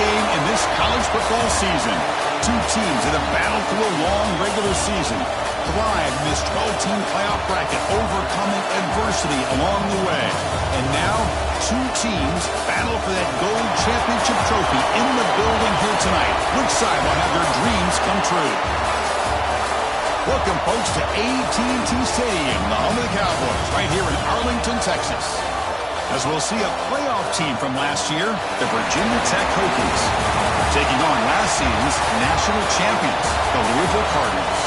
game in this college football season. Two teams that have battled through a long regular season, thrived in this 12-team playoff bracket, overcoming adversity along the way. And now, two teams battle for that gold championship trophy in the building here tonight. Which side will have their dreams come true? Welcome, folks, to AT&T Stadium, the home of the Cowboys, right here in Arlington, Texas. As we'll see a playoff team from last year, the Virginia Tech Hokies, taking on last season's national champions, the Louisville Cardinals.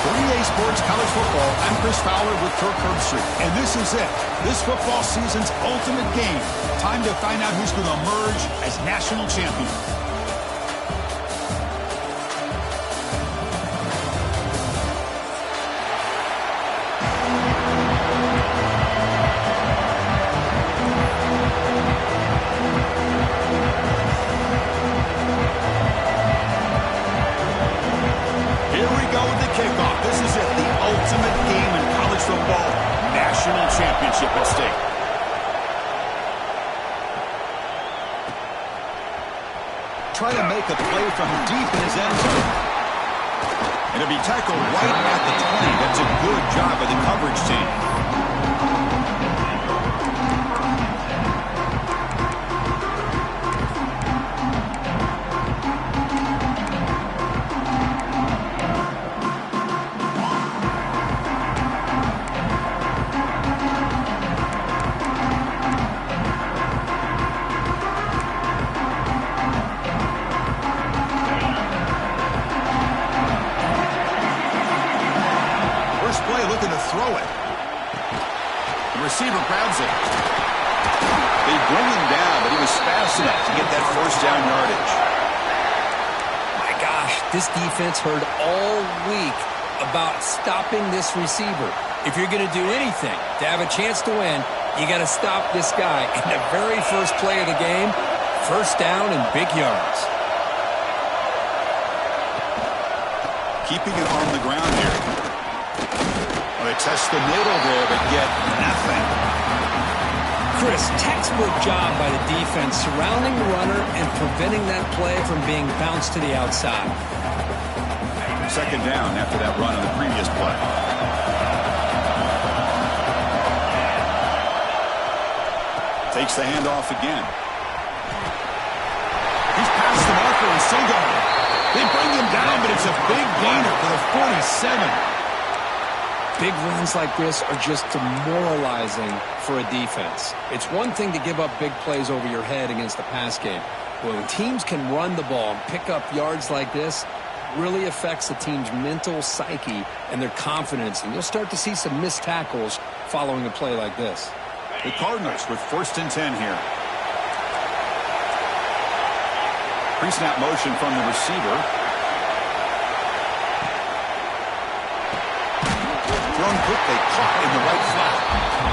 For EA Sports College Football, I'm Chris Fowler with Kirk Herbstreit, and this is it. This football season's ultimate game. Time to find out who's going to emerge as national champion. Championship at stake. Try to make a play from deep in his end zone. And it'll be tackled right at the 20. That's a good job by the coverage team. Throw it. The receiver grabs it. They bring him down, but he was fast enough to get that first down yardage. My gosh, this defense heard all week about stopping this receiver. If you're going to do anything to have a chance to win, you got to stop this guy. And the very first play of the game, first down and big yards. Keeping it on the ground here. They test the middle there, but get nothing. Chris, textbook job by the defense surrounding the runner and preventing that play from being bounced to the outside. Second down after that run on the previous play. Takes the handoff again. He's past the marker and still going. They bring him down, but it's a big gainer for the 47. Big runs like this are just demoralizing for a defense. It's one thing to give up big plays over your head against the pass game. When teams can run the ball and pick up yards like this, it really affects the team's mental psyche and their confidence. And you'll start to see some missed tackles following a play like this. The Cardinals with 1st and 10 here. Pre-snap motion from the receiver. Thrown quickly, caught in the right flat.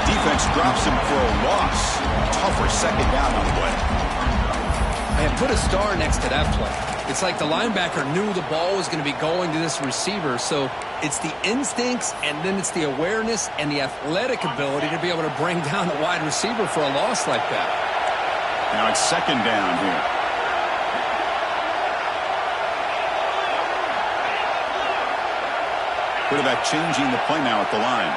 Defense drops him for a loss. Tougher second down on the way. And put a star next to that play. It's like the linebacker knew the ball was going to be going to this receiver, so it's the instincts and then it's the awareness and the athletic ability to be able to bring down the wide receiver for a loss like that. Now it's second down here. Quarterback changing the play now at the line.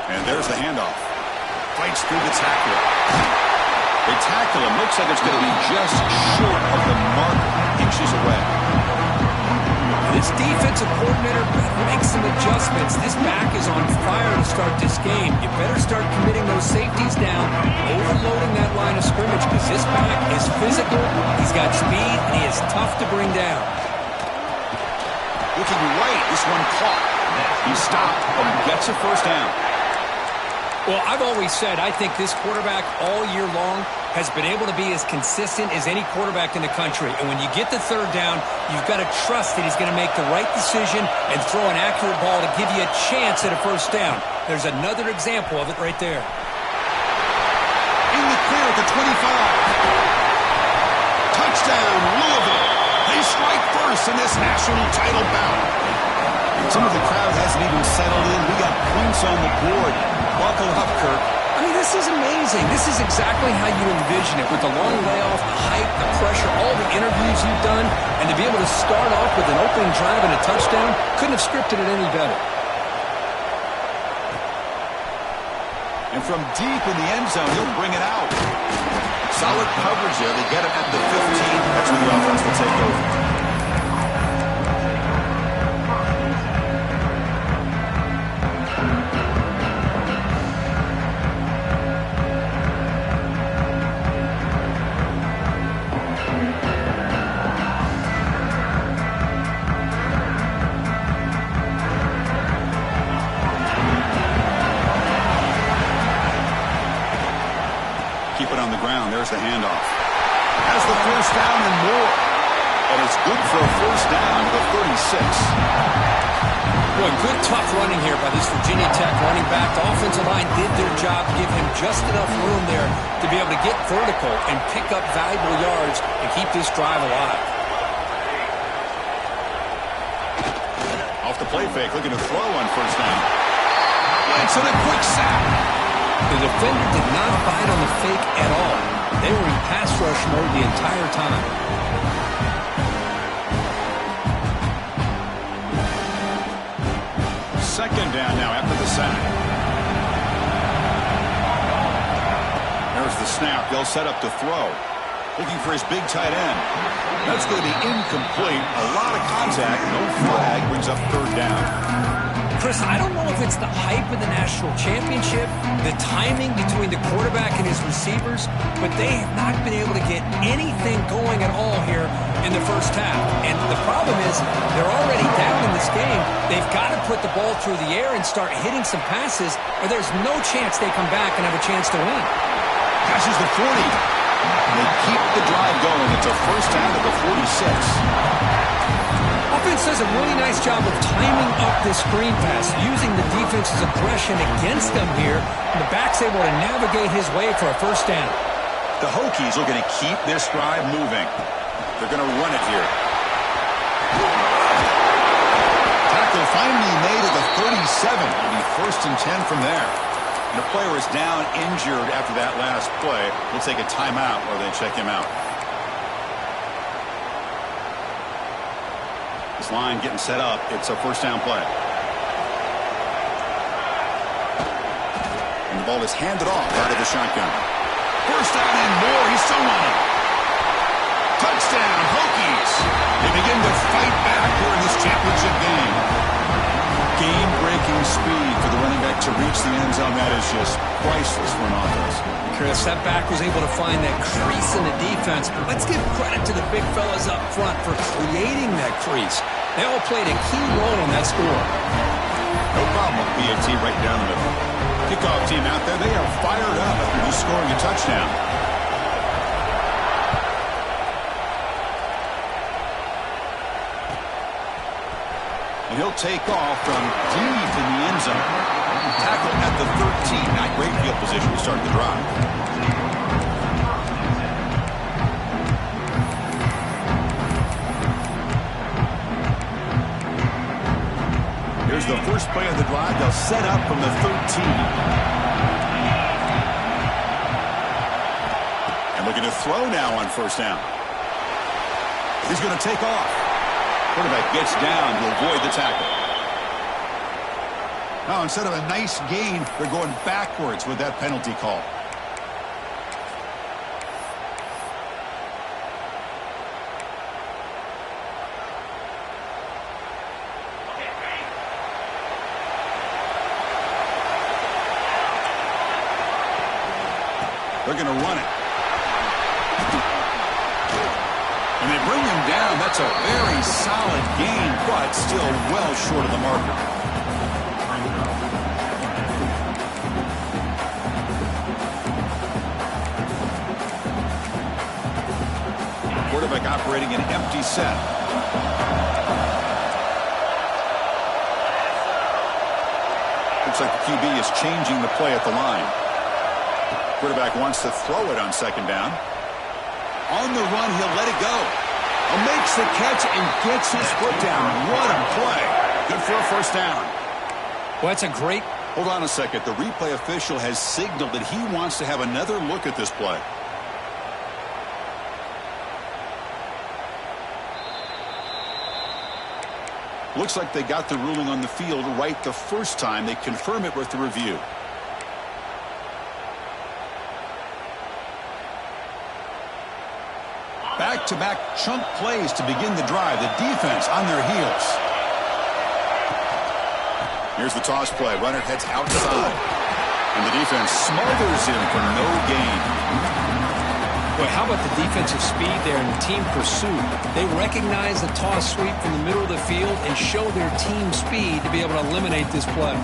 And there's the handoff. Fights through the tackler. They tackle him. Looks like it's going to be just short of the marker, inches away. This defensive coordinator better make some adjustments. This back is on fire to start this game. You better start committing those safeties down, overloading that line of scrimmage, because this back is physical, he's got speed, and he is tough to bring down. Looking right, this one caught. He stopped and gets a first down. Well, I've always said I think this quarterback all year long has been able to be as consistent as any quarterback in the country. And when you get the third down, you've got to trust that he's going to make the right decision and throw an accurate ball to give you a chance at a first down. There's another example of it right there. In the clear at the 25. Touchdown, Louisville. They strike first in this national title bout. Some of the crowd hasn't even settled in. We got points on the board. Buckle up, Kirk. I mean, this This is amazing. This is exactly how you envision it, with the long layoff, the hype, the pressure, all the interviews you've done, and to be able to start off with an opening drive and a touchdown, couldn't have scripted it any better. And from deep in the end zone, he'll bring it out. Solid coverage there. They get him at the 15. That's when the offense will take over. There's the handoff. Has the first down and more. And it's good for a first down to the 36. Boy, good tough running here by this Virginia Tech running back. The offensive line did their job, give him just enough room there to be able to get vertical and pick up valuable yards and keep this drive alive. Off the play fake, looking to throw on first down. It's in a quick sack. The defender did not bite on the fake at all. They were in pass rush mode the entire time. Second down now after the sack. There's the snap. They'll set up to throw. Looking for his big tight end. That's going to be incomplete. A lot of contact. No flag. Brings up third down. Chris, I don't know if it's the hype of the national championship, the timing between the quarterback and his receivers, but they have not been able to get anything going at all here in the first half. And the problem is they're already down in this game. They've got to put the ball through the air and start hitting some passes, or there's no chance they come back and have a chance to win. Passes the 40. They keep the drive going. It's a first down at the 46. Offense does a really nice job of timing up this screen pass, using the defense's aggression against them here, and the back's able to navigate his way for a first down. The Hokies are going to keep this drive moving. They're going to run it here. Tackle finally made at the 37. It'll be first and 10 from there. And the player is down injured after that last play. We'll take a timeout while they check him out. This line getting set up. It's a first down play. And the ball is handed off out of the shotgun. First down and more. He's still on it. Touchdown, Hokies. They begin to fight back here in this championship game. Game-breaking speed for the running back to reach the end zone. That is just priceless for an offense. Chris, that back was able to find that crease in the defense. Let's give credit to the big fellas up front for creating that crease. They all played a key role in that score. No problem with PAT right down the middle. Kickoff team out there, they are fired up after just scoring a touchdown. And he'll take off from deep in the end zone. Tackle at the 13. Not great field position to start the drive. Here's the first play of the drive. They'll set up from the 13. And looking to throw now on first down. He's going to take off. Quarterback gets down to avoid the tackle. Now, instead of a nice gain, they're going backwards with that penalty call. They're going to run it. And they bring him down. That's a very solid gain, but still well short of the marker. Quarterback operating an empty set. Looks like the QB is changing the play at the line. Quarterback wants to throw it on second down. On the run, he'll let it go. Makes the catch and gets his foot down. What a play. Good for a first down. Well, that's a great Hold on a second. The replay official has signaled that he wants to have another look at this play. Looks like they got the ruling on the field right the first time. They confirm it with the review. Back-to-back chunk plays to begin the drive. The defense on their heels. Here's the toss play. Runner heads outside. And the defense smothers him for no gain. Boy, how about the defensive speed there and the team pursuit? They recognize the toss sweep from the middle of the field and show their team speed to be able to eliminate this play.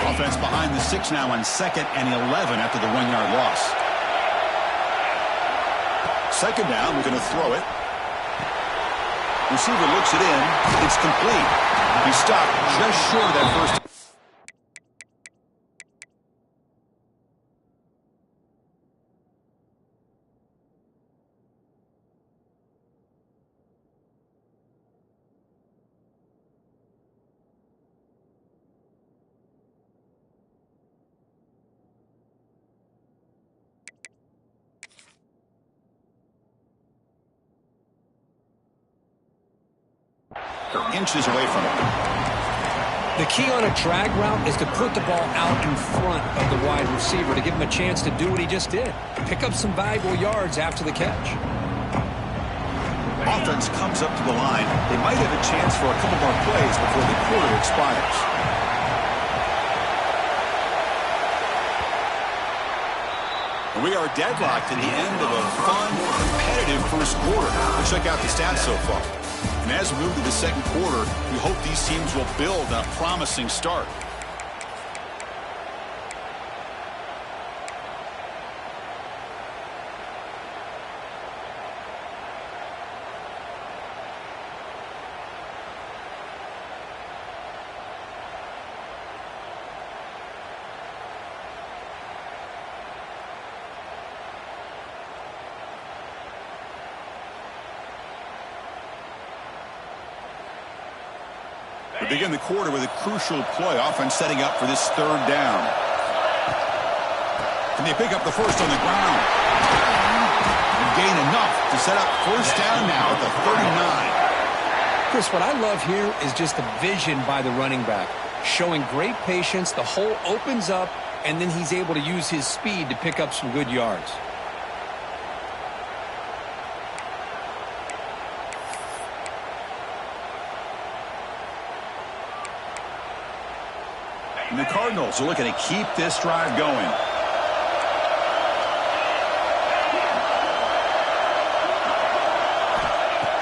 Offense behind the 6 now on 2nd and 11 after the 1-yard loss. 2nd down, we're going to throw it. Receiver looks it in. It's complete. He stopped just short of that first. Inches away from it. The key on a drag route is to put the ball out in front of the wide receiver to give him a chance to do what he just did. Pick up some valuable yards after the catch. Offense comes up to the line. They might have a chance for a couple more plays before the quarter expires. We are deadlocked at the end of a fun, competitive first quarter. Let's check out the stats so far. And as we move to the second quarter, we hope these teams will build on a promising start. We begin the quarter with a crucial play. Offense setting up for this 3rd down. Can they pick up the first on the ground? And gain enough to set up 1st down now at the 39. Chris, what I love here is just the vision by the running back. Showing great patience. The hole opens up, and then he's able to use his speed to pick up some good yards. And the Cardinals are looking to keep this drive going.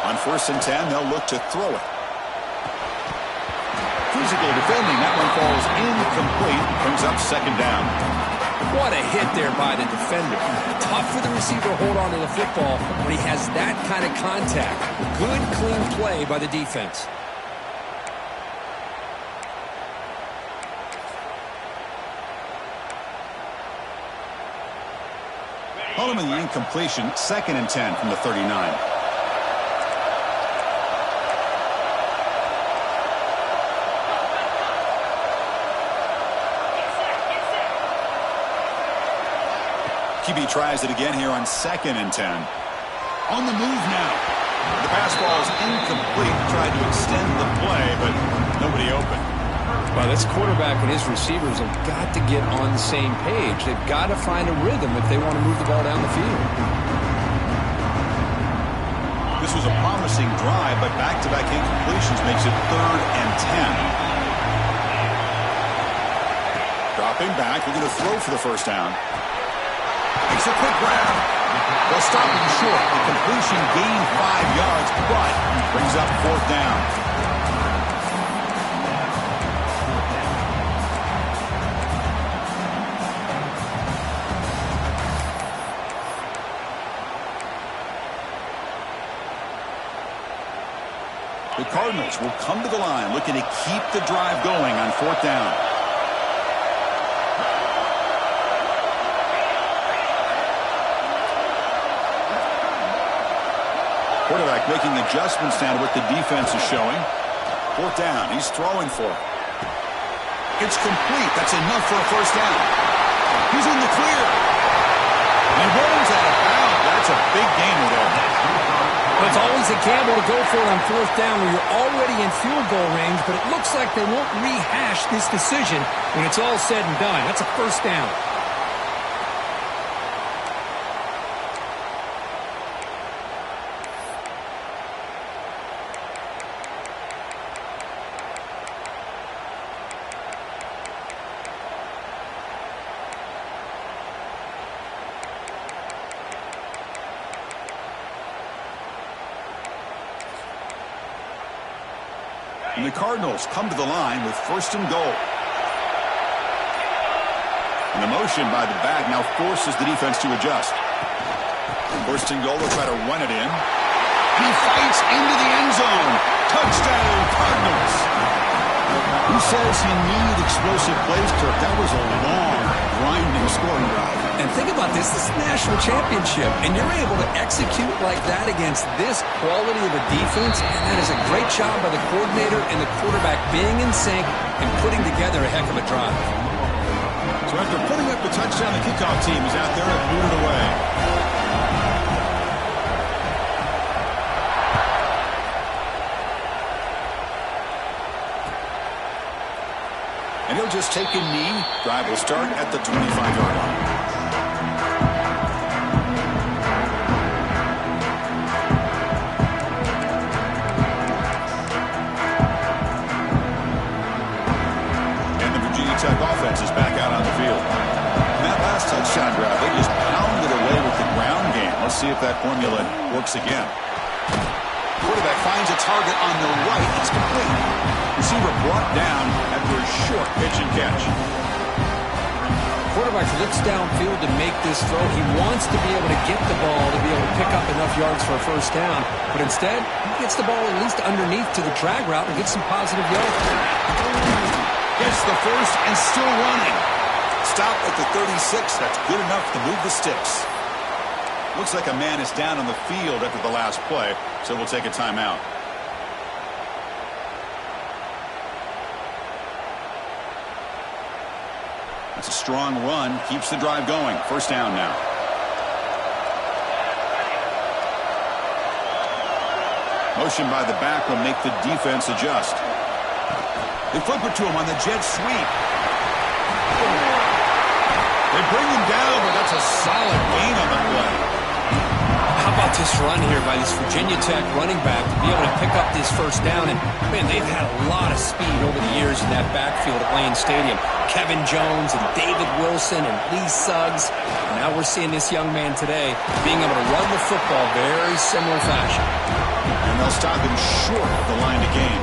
On 1st and 10, they'll look to throw it. Physical defending. That one falls incomplete. Brings up 2nd down. What a hit there by the defender. Tough for the receiver to hold on to the football when he has that kind of contact. Good, clean play by the defense. Following the incompletion, 2nd and 10 from the 39. QB tries it again here on 2nd and 10. On the move now. The pass ball is incomplete. Tried to extend the play, but nobody open. Well, this quarterback and his receivers have got to get on the same page. They've got to find a rhythm if they want to move the ball down the field. This was a promising drive, but back-to-back incompletions makes it 3rd and 10. Dropping back, we're going to throw for the 1st down. Makes a quick grab. They'll stop him short. The completion gained 5 yards, but brings up 4th down. The Cardinals will come to the line looking to keep the drive going on 4th down. Quarterback making adjustments now to what the defense is showing. 4th down. He's throwing for it. It's complete. That's enough for a first down. He's in the clear. He rolls out of bounds. That's a big gainer there. Well, it's always a gamble to go for it on 4th down when you're already in field goal range, but it looks like they won't rehash this decision when it's all said and done. That's a first down. And the Cardinals come to the line with 1st and goal. And the motion by the back now forces the defense to adjust. 1st and goal, they'll try to run it in. He fights into the end zone. Touchdown, Cardinals. Who says he needed explosive plays, Kirk? That was a long, grinding scoring drive. And think about this. This is a national championship, and you're able to execute like that against this quality of a defense, and that is a great job by the coordinator and the quarterback being in sync and putting together a heck of a drive. So after putting up the touchdown, the kickoff team is out there and moving it away. And he'll just take a knee. Drive will start at the 25-yard line. And the Virginia Tech offense is back out on the field. And that last touchdown drive, they just pounded away with the ground game. Let's see if that formula works again. Quarterback finds a target on the right. It's complete. Receiver brought down after a short pitch and catch. Quarterback looks downfield to make this throw. He wants to be able to get the ball to be able to pick up enough yards for a first down. But instead, he gets the ball at least underneath to the drag route and gets some positive yards. Gets the first and still running. Stop at the 36. That's good enough to move the sticks. Looks like a man is down on the field after the last play, so we'll take a timeout. That's a strong run. Keeps the drive going. First down now. Motion by the back will make the defense adjust. They flip it to him on the jet sweep. They bring him down, but that's a solid gain on the play. How about this run here by this Virginia Tech running back to be able to pick up this first down? And, man, they've had a lot of speed over the years in that backfield at Lane Stadium. Kevin Jones and David Wilson and Lee Suggs. And now we're seeing this young man today being able to run the football very similar fashion. And they'll stop him short of the line to gain.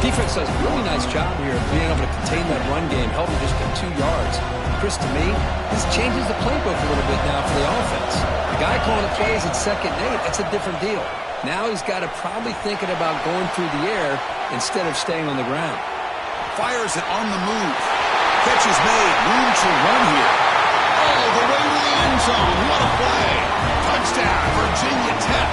Defense does a really nice job here of being able to contain that run game, held him just to 2 yards. Chris, to me, this changes the playbook a little bit now for the offense. The guy calling the plays at 2nd and 8, that's a different deal. Now he's got to probably thinking about going through the air instead of staying on the ground. Fires it on the move. Catch is made. Room to run here. All the way to the end zone. What a play. Touchdown, Virginia Tech.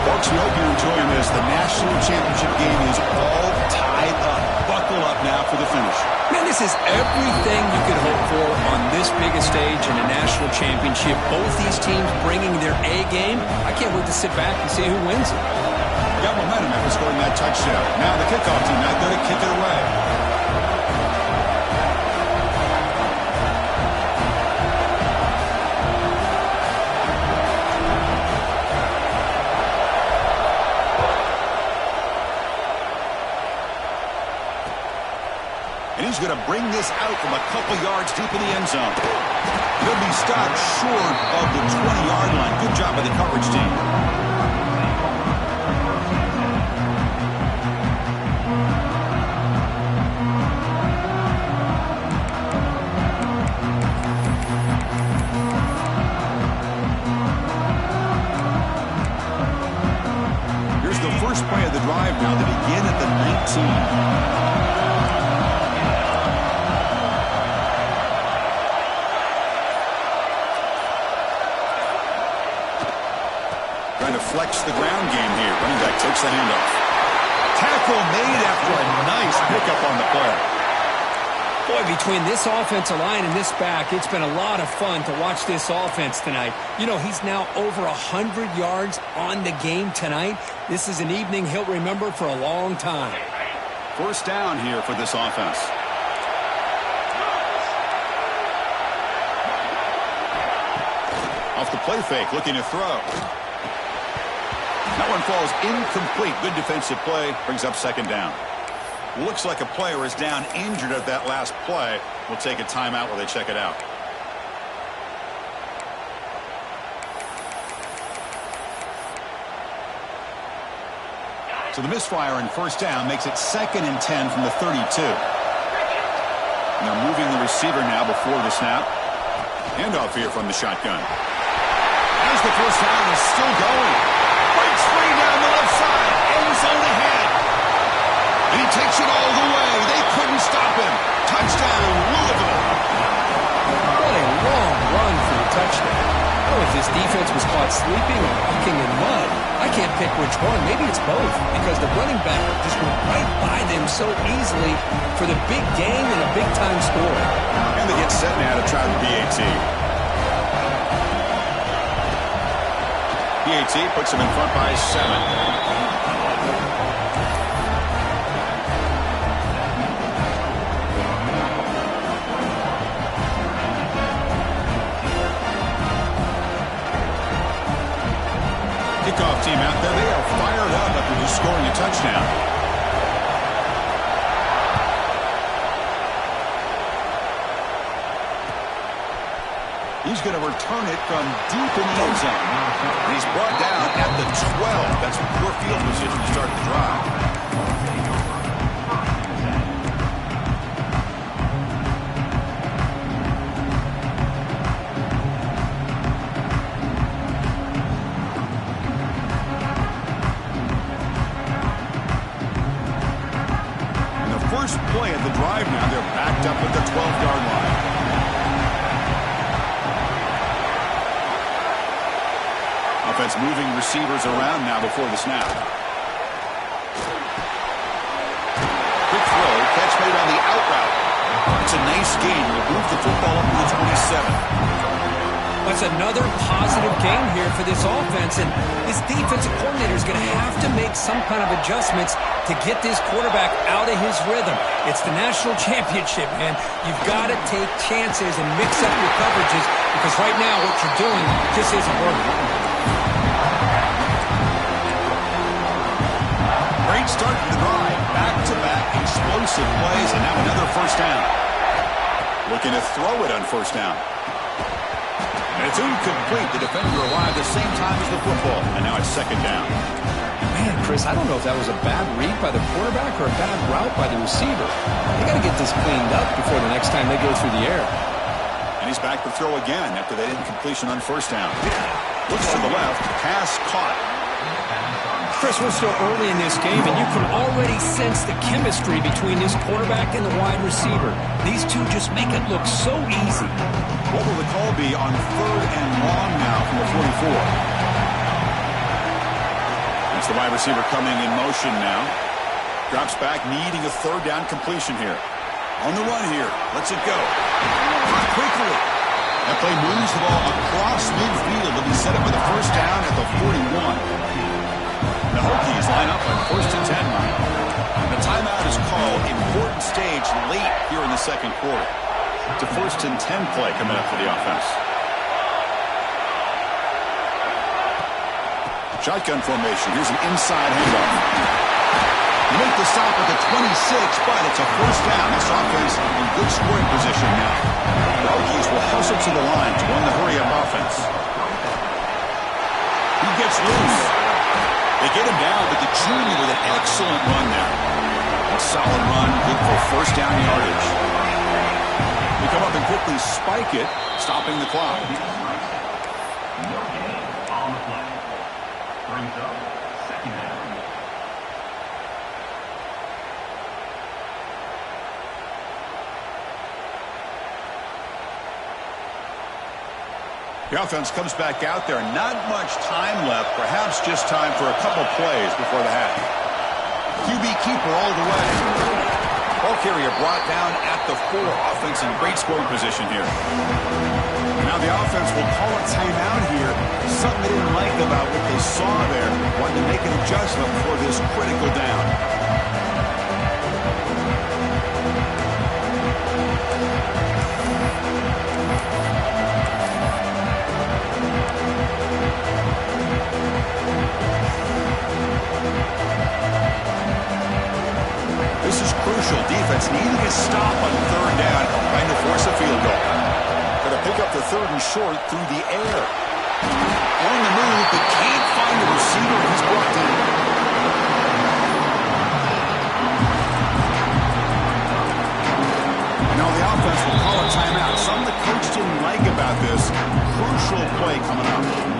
Folks, we hope you're enjoying this. The national championship game is all tied up. Buckle up now for the finish. Man, this is everything you could hope for on this biggest stage in a national championship. Both these teams bringing their A game. I can't wait to sit back and see who wins it. Got momentum after scoring that touchdown. Now the kickoff team out there to kick it away. And he's going to bring this out from a couple yards deep in the end zone. He'll be stopped short of the 20-yard line. Good job by the coverage team. Here's the first play of the drive now. They begin at the 19. Trying to flex the ground game here. Running back takes the handoff. Tackle made after a nice pickup on the play. Boy, between this offensive line and this back, it's been a lot of fun to watch this offense tonight. You know, he's now over 100 yards on the game tonight. This is an evening he'll remember for a long time. First down here for this offense. Off the play fake, looking to throw. That one falls incomplete. Good defensive play, brings up second down. Looks like a player is down injured at that last play. We'll take a timeout while they check it out. So the misfire in first down makes it 2nd and 10 from the 32. And they're moving the receiver now before the snap. Handoff here from the shotgun. As the first down is still going. Breaks free down the left side. End zone ahead. And he takes it all the way. They couldn't stop him. Touchdown, Louisville. What a long run for a touchdown. I don't know if this defense was caught sleeping or walking in mud. I can't pick which one. Maybe it's both, because the running back just went right by them so easily for the big game and a big-time score. And they get set now to try the PAT. PAT puts them in front by 7. Kickoff team out there. They are fired up after just scoring a touchdown. He's going to return it from deep in the end zone. And he's brought down at the 12. That's poor field position to start the drive. First play of the drive now. They're backed up at the 12-yard line. Offense moving receivers around now before the snap. Quick throw, catch made on the out route. It's a nice gain. Will move the football up to the 27. That's another positive game here for this offense, and this defensive coordinator is going to have to make some kind of adjustments to get this quarterback out of his rhythm. It's the national championship, man. You've got to take chances and mix up your coverages, because right now what you're doing just isn't working. Great start to the drive. Back-to-back explosive plays, and now another first down. Looking to throw it on first down. And it's incomplete. The defender arrived at the same time as the football. And now it's second down. Man, Chris, I don't know if that was a bad read by the quarterback or a bad route by the receiver. They got to get this cleaned up before the next time they go through the air. And he's back to throw again after that incompletion on first down. Looks to the left. Pass caught. Chris, we're still early in this game, and you can already sense the chemistry between this quarterback and the wide receiver. These two just make it look so easy. What will the call be on 3rd and long now from the 44? That's the wide receiver coming in motion now. Drops back, needing a 3rd down completion here. On the run here. Lets it go. Caught quickly. That play moves the ball across midfield. They'll be set up with a first down at the 41. The Hokies line up on 1st and 10 now. The timeout is called. Important stage late here in the second quarter. It's a 1st and 10 play coming up for the offense. Shotgun formation. Here's an inside handoff. They make the stop at the 26, but it's a first down. This offense in good scoring position now. The Hokies will hustle to the line to run the hurry-up offense. He gets loose. They get him down, but the junior with an excellent run there. A solid run, good for first down yardage. They come up and quickly spike it, stopping the clock. On the play. Brings up second down. The offense comes back out there. Not much time left. Perhaps just time for a couple plays before the half. QB keeper all the way. Ball carrier brought down at the 4. Offense in great scoring position here. Now the offense will call a timeout here. Something they didn't like about what they saw there. Wanted to make an adjustment for this critical down. This is crucial. Defense needing a stop on 3rd down, trying to force a field goal. Going to pick up the 3rd and short through the air. On the move, but can't find the receiver. He's brought down. And now the offense will call a timeout. Something the coach didn't like about this. Crucial play coming up.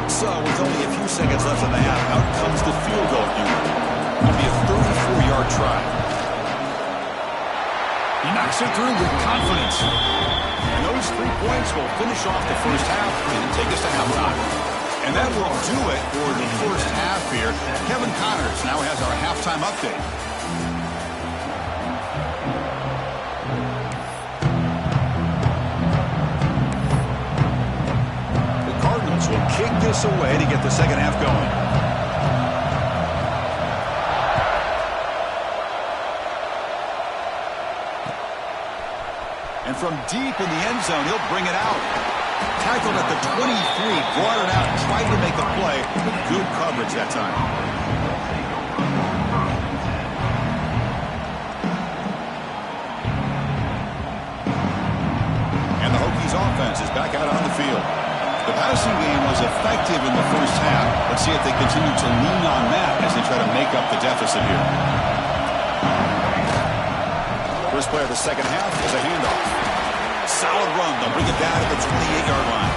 So, with only a few seconds left in the half, out comes the field goal unit. It'll be a 34-yard try. He knocks it through with confidence. And those 3 points will finish off the first half and take us to halftime. And that will do it for the first half here. Kevin Connors now has our halftime update. Will kick this away to get the second half going. And from deep in the end zone, he'll bring it out. Tackled at the 23, brought it out, tried to make a play, but good coverage that time. And the Hokies offense is back out on the field. The passing game was effective in the first half. Let's see if they continue to lean on that as they try to make up the deficit here. First play of the second half is a handoff. Solid run. They'll bring it down to the 28-yard line.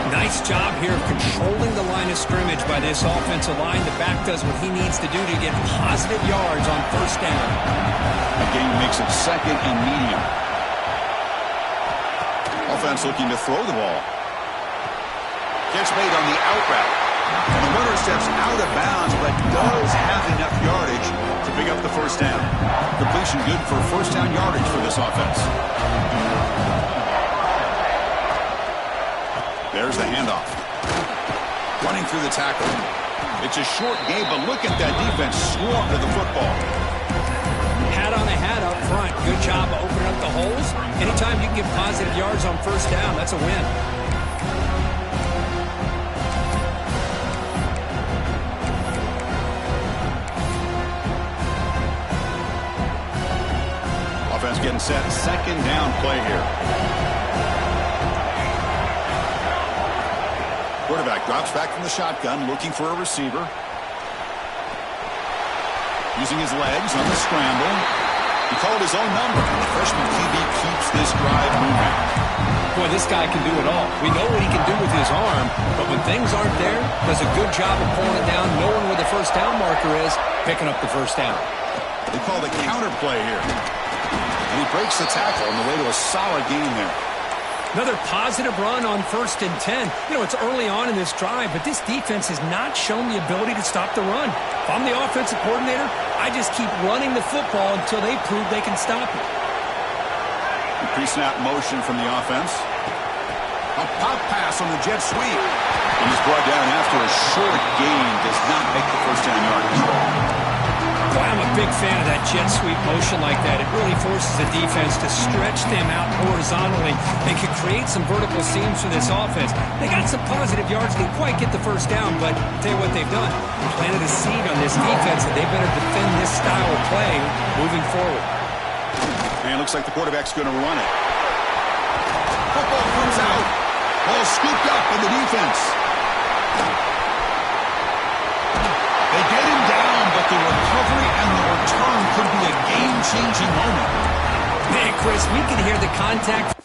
Nice job here of controlling the line of scrimmage by this offensive line. The back does what he needs to do to get positive yards on first down. The game makes it 2nd and medium. Offense looking to throw the ball. Catch made on the out route. And the runner steps out of bounds, but does have enough yardage to pick up the first down. Completion good for first down yardage for this offense. There's the handoff. Running through the tackle. It's a short game, but look at that defense swarm to the football. Hat on a hat up front. Good job of opening up the holes. Anytime you can get positive yards on first down, that's a win. Offense getting set. Second down play here. Quarterback drops back from the shotgun, looking for a receiver. Using his legs on the scramble. He called his own number, and the freshman QB keeps this drive moving. Boy, this guy can do it all. We know what he can do with his arm, but when things aren't there, does a good job of pulling it down, knowing where the first down marker is, picking up the first down. They call the counter play here. And he breaks the tackle on the way to a solid gain there. Another positive run on 1st and 10. You know, it's early on in this drive, but this defense has not shown the ability to stop the run. If I'm the offensive coordinator, I just keep running the football until they prove they can stop it. Pre-snap motion from the offense. A pop pass on the jet sweep. And he's brought down after a short gain. Does not make the first down yardage. Boy, I'm a big fan of that jet sweep motion like that. It really forces the defense to stretch them out horizontally and can create some vertical seams for this offense. They got some positive yards. Didn't quite get the first down, but I'll tell you what they've done. Planted a seed on this defense, and they better defend this style of play moving forward. And it looks like the quarterback's going to run it. Football comes out. Ball scooped up in the defense. They get him down, but the recovery and the return could be a game-changing moment. Man, Chris, we can hear the contact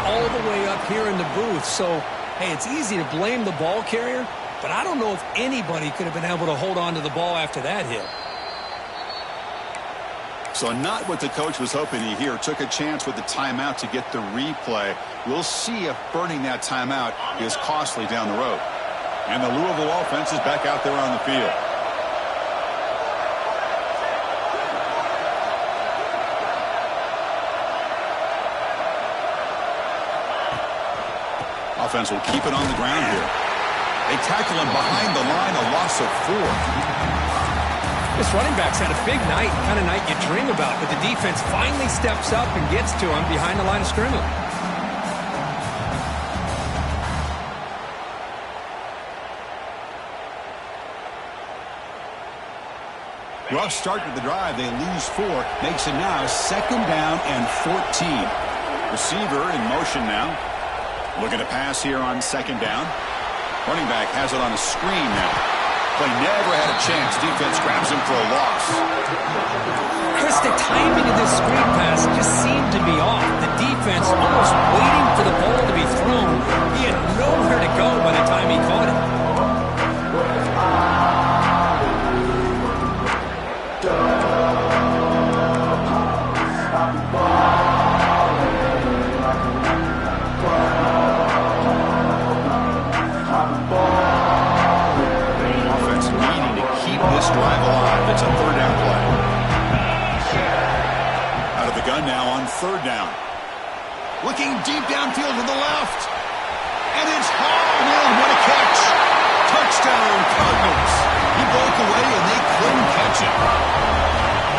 all the way up here in the booth. So, hey, it's easy to blame the ball carrier, but I don't know if anybody could have been able to hold on to the ball after that hit. So not what the coach was hoping to hear. Took a chance with the timeout to get the replay. We'll see if burning that timeout is costly down the road. And the Louisville offense is back out there on the field. Offense will keep it on the ground here. They tackle him behind the line, a loss of 4. This running back's had a big night, kind of night you dream about, but the defense finally steps up and gets to him behind the line of scrimmage. Rough start to the drive. They lose 4. Makes it now 2nd down and 14. Receiver in motion now. Looking to pass here on 2nd down. Running back has it on a screen now. Play never had a chance. Defense grabs him for a loss. Chris, the timing of this screen pass just seemed to be off. The defense almost waiting for the ball to be thrown. He had nowhere to go by the time he caught it. This drive alive. It's a 3rd down play. Out of the gun now on 3rd down. Looking deep downfield to the left. And it's hauled in. What a catch. Touchdown, Cardinals. He broke away and they couldn't catch him.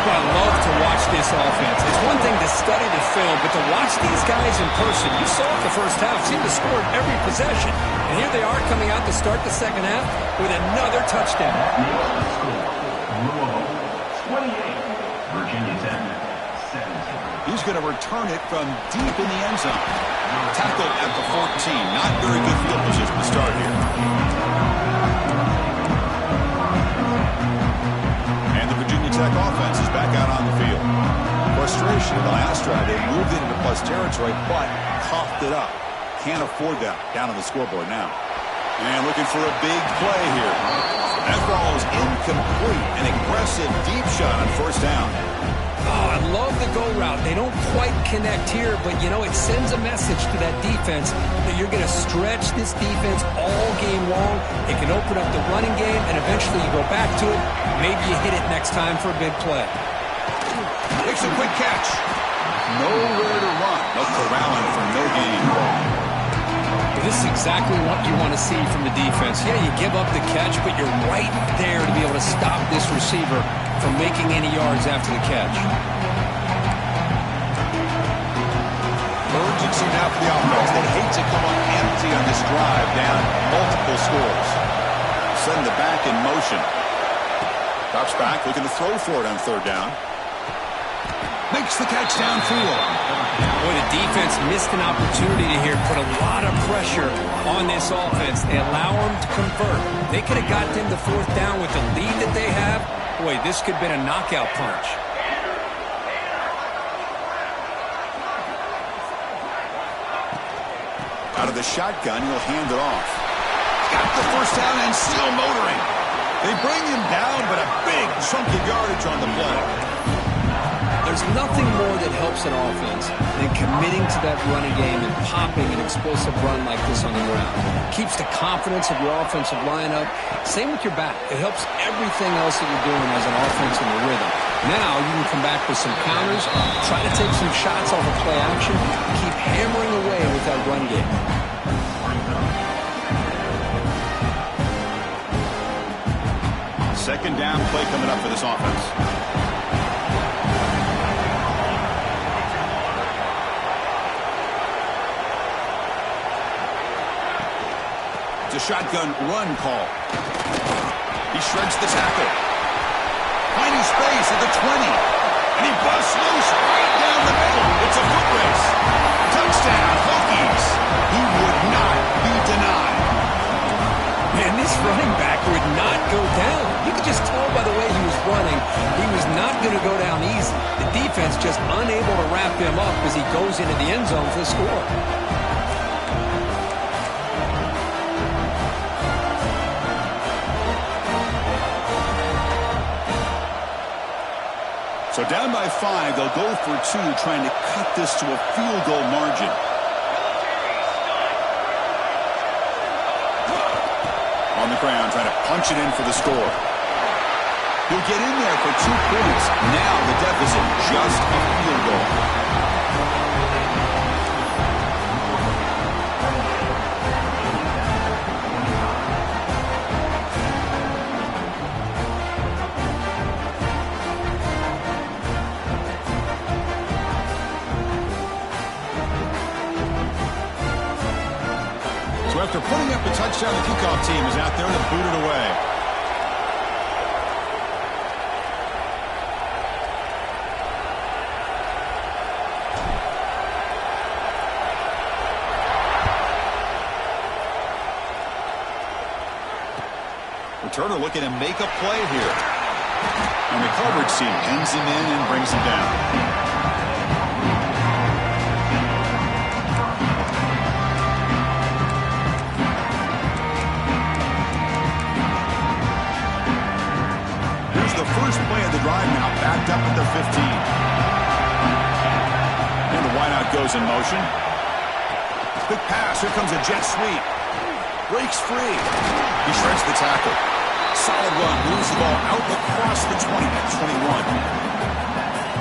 I love to watch this offense. It's one thing to study the film, but to watch these guys in person, you saw it the first half, seemed to score every possession. And here they are coming out to start the second half with another touchdown. Louisville 28, Virginia Tech 17. He's going to return it from deep in the end zone. Tackled at the 14. Not very good field position to start here. And the Virginia Tech offense is back out on the field. Frustration in the last drive. They moved it into plus territory, but coughed it up. Can't afford that. Down on the scoreboard now. And looking for a big play here. That ball is incomplete. An aggressive deep shot on 1st down. Oh, I love the go route. They don't quite connect here, but, you know, it sends a message to that defense that you're going to stretch this defense all game long. It can open up the running game, and eventually you go back to it. Maybe you hit it next time for a big play. Makes a quick catch. Nowhere to run. No corralling for no gain. This is exactly what you want to see from the defense. Yeah, you give up the catch, but you're right there to be able to stop this receiver from making any yards after the catch. Urgency now for the offense. They hate to come up empty on this drive, down multiple scores. Send the back in motion. Drops back, looking to throw for it on 3rd down. Makes the catch downfield. Boy, the defense missed an opportunity to here put a lot of pressure on this offense. They allow them to convert. They could have got them to 4th down with the lead that they have. Boy, this could have been a knockout punch. Out of the shotgun, he'll hand it off. Got the 1st down and still motoring. They bring him down, but a big chunk of yardage on the play. There's nothing more that helps an offense than committing to that running game and popping an explosive run like this on the ground. Keeps the confidence of your offensive lineup. Same with your back. It helps everything else that you're doing as an offense in the rhythm. Now you can come back with some counters, try to take some shots off of play action, keep hammering away with that run game. Second down play coming up for this offense. It's a shotgun run call. He shreds the tackle. Finding space at the 20. And he busts loose right down the middle. It's a foot race. Touchdown, Hokies. He would not be denied. Man, this running back would not go down. You could just tell by the way he was running, he was not going to go down easy. The defense just unable to wrap him up as he goes into the end zone for the score. So down by 5, they'll go for 2, trying to cut this to a field goal margin. On the ground, trying to punch it in for the score. He'll get in there for 2 points. Now the deficit, just a field goal. So after putting up a touchdown, the kickoff team is out there to boot it away. Returner looking to make a play here. And the coverage team pins him in and brings him down. First play of the drive now, backed up at their 15. And the wideout goes in motion. Quick pass, here comes a jet sweep. Breaks free. He shreds the tackle. Solid run, moves the ball out across the 20 at 21.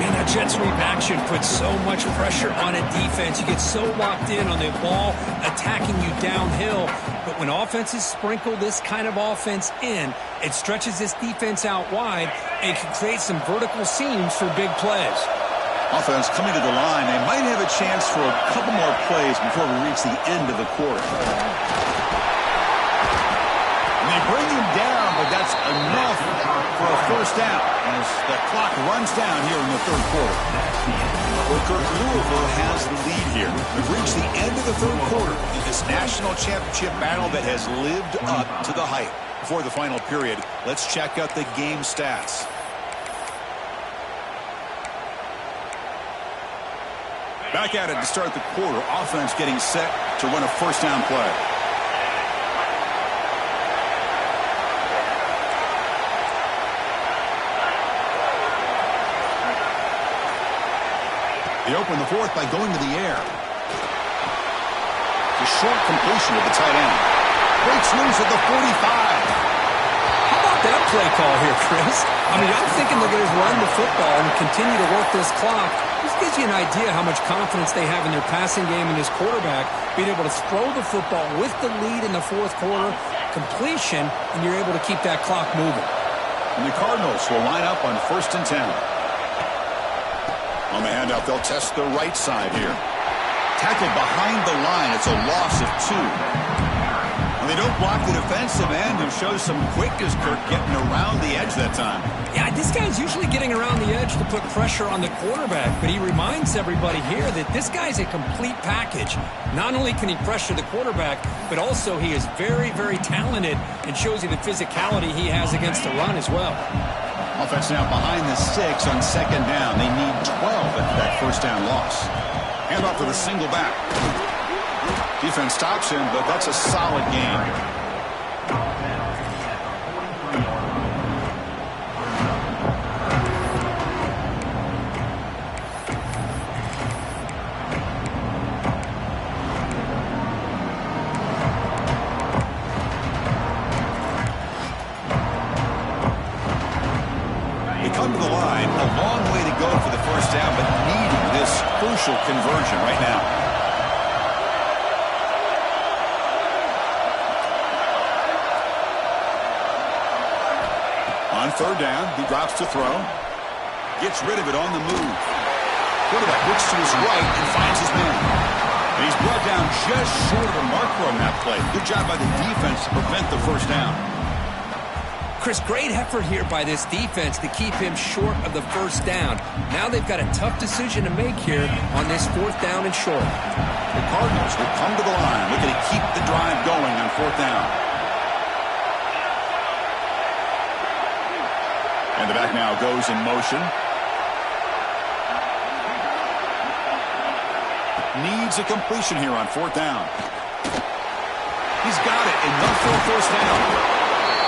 Man, that jet sweep action puts so much pressure on a defense. You get so locked in on the ball attacking you downhill. But when offenses sprinkle this kind of offense in, it stretches this defense out wide and can create some vertical seams for big plays. Offense coming to the line. They might have a chance for a couple more plays before we reach the end of the quarter. And they bring him down, but that's enough for a first down as the clock runs down here in the third quarter. Well, Kirk, Louisville has the lead here. We've reached the end of the third quarter in this national championship battle that has lived up to the hype. Before the final period, let's check out the game stats. Back at it to start the quarter. Offense getting set to run a first down play. They open the fourth by going to the air. The short completion of the tight end. Breaks loose at the 45. How about that play call here, Chris? I mean, I'm thinking they're going to run the football and continue to work this clock. This gives you an idea how much confidence they have in their passing game and his quarterback, being able to throw the football with the lead in the fourth quarter, completion, and you're able to keep that clock moving. And the Cardinals will line up on 1st and 10. On the handout, they'll test the right side here. Tackled behind the line. It's a loss of 2. And they don't block the defensive end and show some quickness, Kirk, getting around the edge that time. Yeah, this guy's usually getting around the edge to put pressure on the quarterback, but he reminds everybody here that this guy's a complete package. Not only can he pressure the quarterback, but also he is very, very talented and shows you the physicality he has against the run as well. Offense now behind the 6 on 2nd down. They need 12 after that first down loss. Hand off to the single back. Defense stops him, but that's a solid game. Come to the line, a long way to go for the first down, but needing this crucial conversion right now. On 3rd down, he drops to throw. Gets rid of it on the move. Quarterback looks to his right and finds his man. And he's brought down just short of the marker on that play. Good job by the defense to prevent the first down. Chris, great effort here by this defense to keep him short of the first down. Now they've got a tough decision to make here on this 4th down and short. The Cardinals will come to the line, looking to keep the drive going on 4th down. And the back now goes in motion. Needs a completion here on 4th down. He's got it, enough for a first down.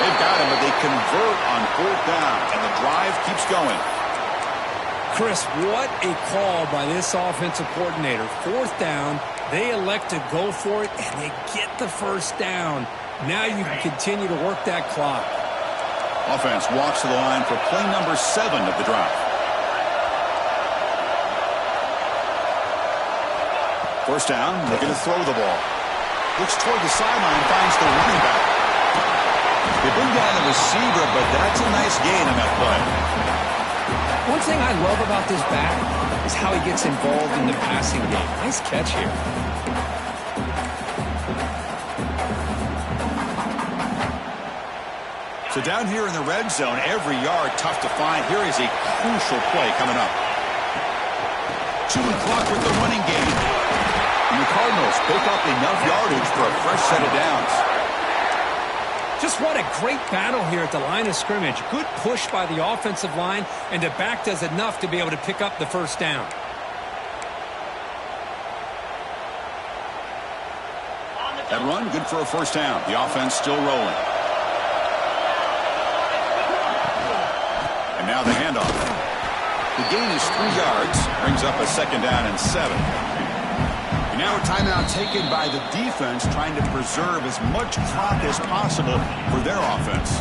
They've got him, but they convert on 4th down, and the drive keeps going. Chris, what a call by this offensive coordinator. 4th down, they elect to go for it, and they get the first down. Now you can continue to work that clock. Offense walks to the line for play number 7 of the drive. First down, looking to throw the ball. Looks toward the sideline, finds the running back. They bring down the receiver, but that's a nice gain on that play. One thing I love about this back is how he gets involved in the passing game. Nice catch here. So down here in the red zone, every yard tough to find. Here is a crucial play coming up. Chewing clock with the running game. And the Cardinals pick up enough yardage for a fresh set of downs. Just what a great battle here at the line of scrimmage. Good push by the offensive line, and the back does enough to be able to pick up the first down. That run, good for a first down. The offense still rolling. And now the handoff. The gain is 3 yards, brings up a second down and 7. And now a timeout taken by the defense, trying to preserve as much clock as possible for their offense.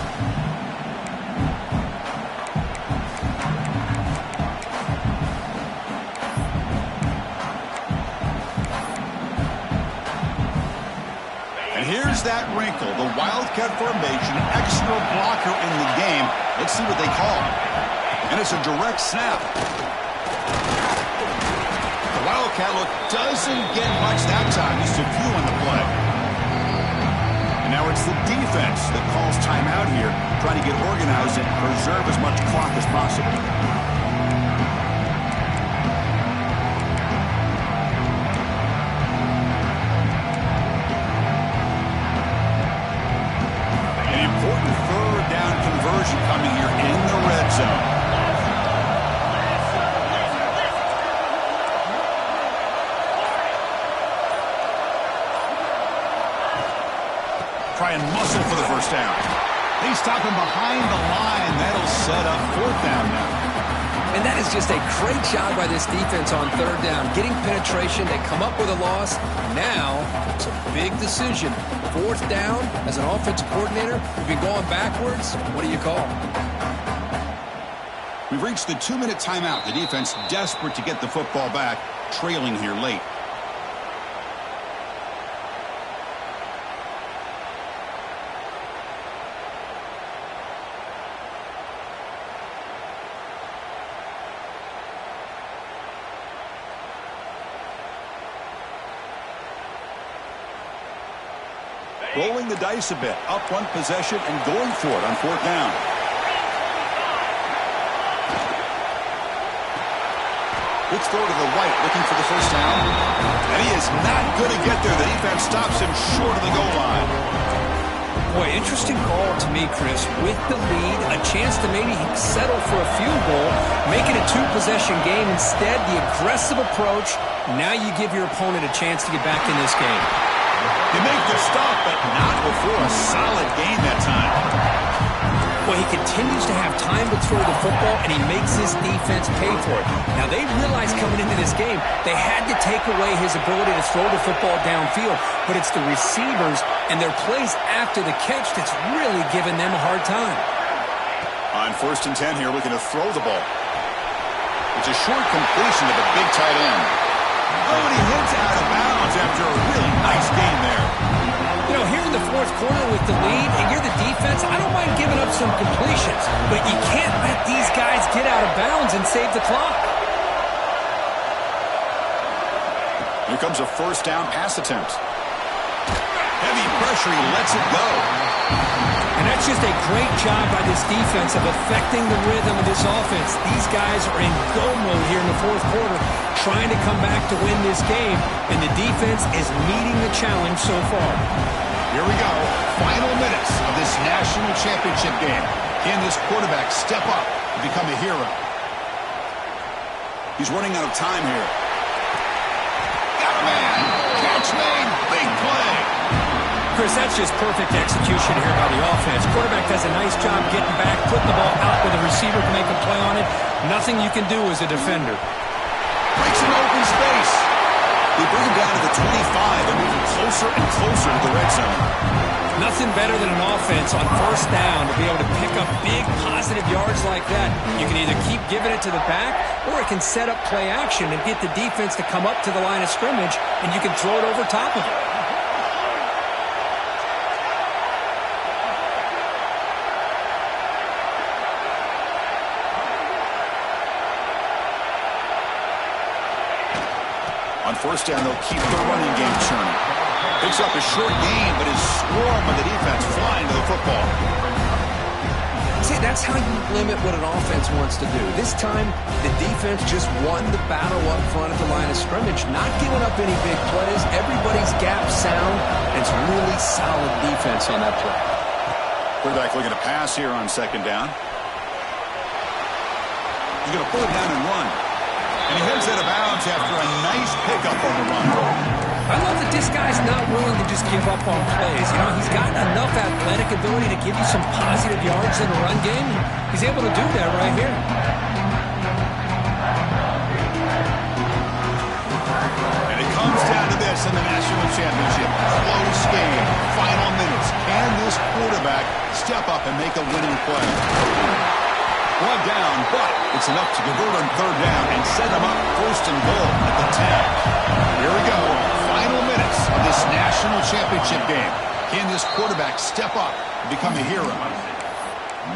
And here's that wrinkle, the Wildcat formation, extra blocker in the game. Let's see what they call. And it's a direct snap. The Wildcat look doesn't get much that time. Just a few on the play. And now it's the defense that calls timeout here, trying to get organized and preserve as much clock as possible. An important 3rd down conversion coming here in the red zone. Try and muscle for the first down. They stop him behind the line. That'll set up 4th down now. And that is just a great job by this defense on 3rd down. Getting penetration, they come up with a loss. Now, it's a big decision. 4th down, as an offensive coordinator, you've been going backwards. What do you call? We've reached the 2-minute timeout. The defense desperate to get the football back, trailing here late. Rolling the dice a bit, up one possession and going for it on 4th down. Quick throw to the right, looking for the first down. And he is not going to get there. The defense stops him short of the goal line. Boy, interesting call to me, Chris. With the lead, a chance to maybe settle for a field goal, make it a 2-possession game. Instead, the aggressive approach. Now you give your opponent a chance to get back in this game. They make the stop, but not before a solid gain that time. Well, he continues to have time to throw the football, and he makes his defense pay for it. Now, they realized coming into this game, they had to take away his ability to throw the football downfield, but it's the receivers and their plays after the catch that's really giving them a hard time. On 1st and 10 here, looking to throw the ball. It's a short completion to the big tight end. Oh, and he hits out of bounds after a really nice game there. You know, here in the 4th quarter with the lead, and you're the defense, I don't mind giving up some completions, but you can't let these guys get out of bounds and save the clock. Here comes a 1st down pass attempt. Heavy pressure, he lets it go. And that's just a great job by this defense of affecting the rhythm of this offense. These guys are in go mode here in the 4th quarter, trying to come back to win this game, and the defense is meeting the challenge so far. Here we go. Final minutes of this national championship game. Can this quarterback step up and become a hero? He's running out of time here. Got a man. Catch made. Big play. Chris, that's just perfect execution here by the offense. Quarterback does a nice job getting back, putting the ball out where the receiver can make a play on it. Nothing you can do as a defender. Breaks an open space. They bring him down to the 25 and moving closer and closer to the red zone. Nothing better than an offense on first down to be able to pick up big positive yards like that. You can either keep giving it to the back, or it can set up play action and get the defense to come up to the line of scrimmage, and you can throw it over top of it. On first down, they'll keep the running game churning. Picks up a short gain, but is swarmed by the defense flying to the football. See, that's how you limit what an offense wants to do. This time, the defense just won the battle up front at the line of scrimmage, not giving up any big plays. Everybody's gap sound, and it's really solid defense on that play. Quarterback looking to pass here on second down. He's going to pull it down and run. And he heads out of bounds after a nice pickup on the run. I love that this guy's not willing to just give up on plays. You know, he's got enough athletic ability to give you some positive yards in the run game. And he's able to do that right here. And it comes down to this in the national championship. Close game. Final minutes. Can this quarterback step up and make a winning play? One down, but it's enough to convert on third down and set them up first and goal at the 10. Here we go. Final minutes of this national championship game. Can this quarterback step up and become a hero?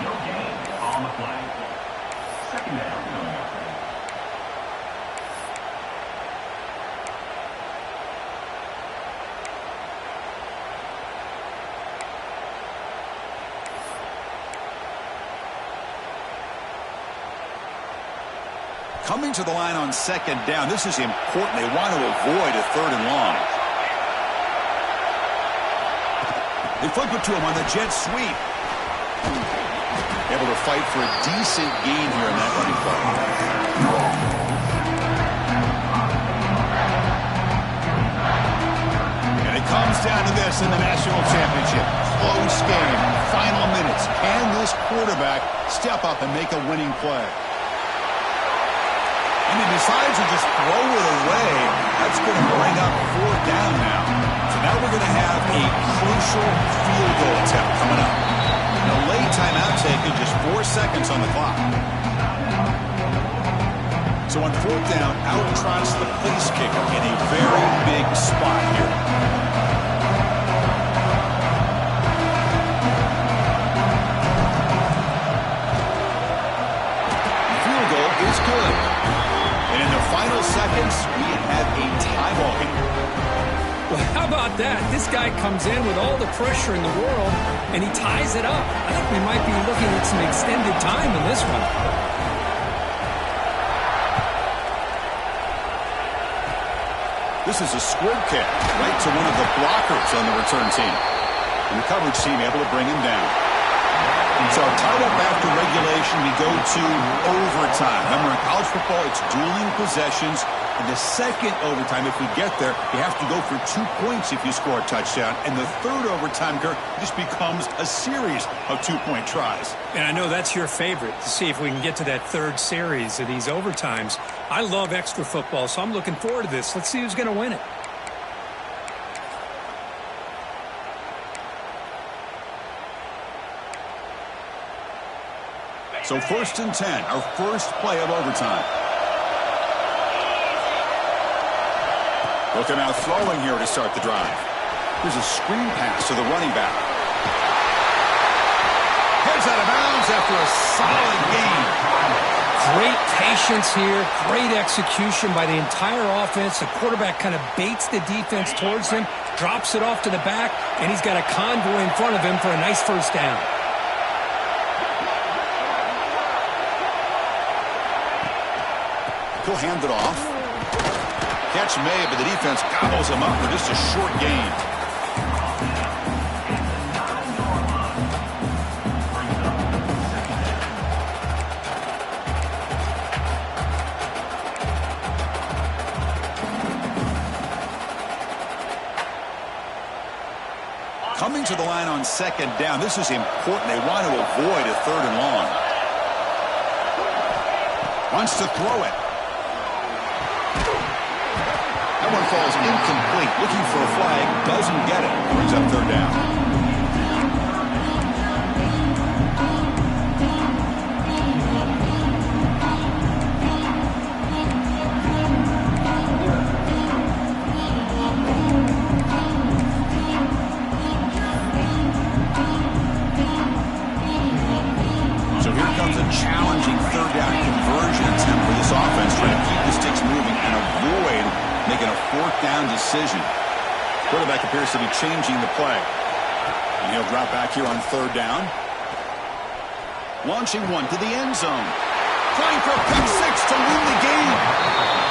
No gain on the play. Second down. Coming to the line on second down, this is important. They want to avoid a third and long. They flip it to him on the jet sweep. Able to fight for a decent gain here in that running play. And it comes down to this in the national championship. Close game. Final minutes. Can this quarterback step up and make a winning play? And he decides to just throw it away. That's going to bring up fourth down now. So now we're going to have a crucial field goal attempt coming up. And a late timeout taken, just 4 seconds on the clock. So on fourth down, out trots the place kicker in a very big spot here. The field goal is good. And in the final seconds, we have a tie ball game. Well, how about that? This guy comes in with all the pressure in the world, and he ties it up. I think we might be looking at some extended time in this one. This is a squib kick right to one of the blockers on the return team. And the coverage team able to bring him down. So tied up after regulation, we go to overtime. Remember, in college football, it's dueling possessions. And the second overtime, if we get there, you have to go for 2 points if you score a touchdown. And the third overtime, Kirk, just becomes a series of 2-point tries. And I know that's your favorite, to see if we can get to that third series of these overtimes. I love extra football, so I'm looking forward to this. Let's see who's going to win it. So 1st and 10, our first play of overtime. Looking out throwing here to start the drive. Here's a screen pass to the running back. Heads out of bounds after a solid gain. Great patience here, great execution by the entire offense. The quarterback kind of baits the defense towards him, drops it off to the back, and he's got a convoy in front of him for a nice first down. He'll hand it off. Catch made, but the defense gobbles him up for just a short gain. Coming to the line on second down. This is important. They want to avoid a third and long. Wants to throw it. That one falls incomplete. Looking for a flag. Doesn't get it. Brings up third down. Challenging third down conversion attempt for this offense, trying to keep the sticks moving and avoid making a fourth down decision. Quarterback appears to be changing the play. And he'll drop back here on third down. Launching one to the end zone. Trying for a pick six to win the game.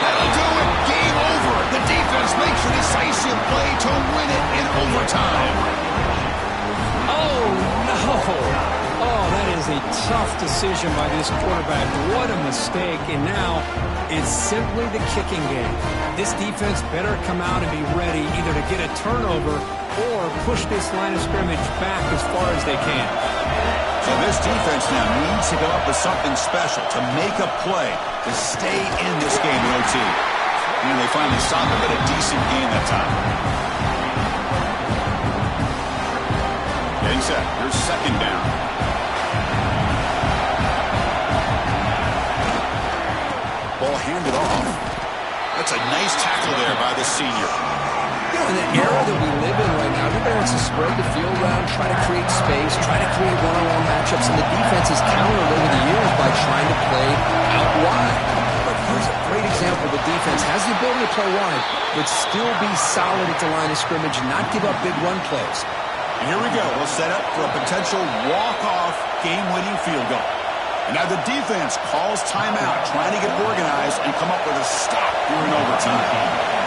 That'll do it. Game over. The defense makes a decisive play to win it in overtime. Oh, no. Oh, that is a tough decision by this quarterback. What a mistake. And now it's simply the kicking game. This defense better come out and be ready either to get a turnover or push this line of scrimmage back as far as they can. So this defense now needs to come up with something special to make a play to stay in this game in OT. And they finally stop it, but a decent game that time. Getting set. Here's second down. Ball handed off. That's a nice tackle there by the senior. You know, in the era that we live in right now, everybody wants to spread the field around, try to create space, try to create one-on-one matchups, and the defense has countered over the years by trying to play out wide. But here's a great example. The defense has the ability to play wide, but still be solid at the line of scrimmage and not give up big run plays. And here we go. We'll set up for a potential walk-off game-winning field goal. And now the defense calls timeout, trying to get organized and come up with a stop during overtime.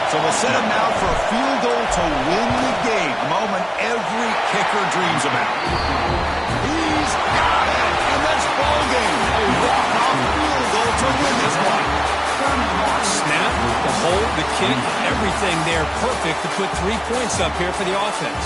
So we'll set up now for a field goal to win the game, a moment every kicker dreams about. He's got it, and that's ball game. A walk-off field goal to win this one. Snap, the hold, the kick, everything there perfect to put 3 points up here for the offense.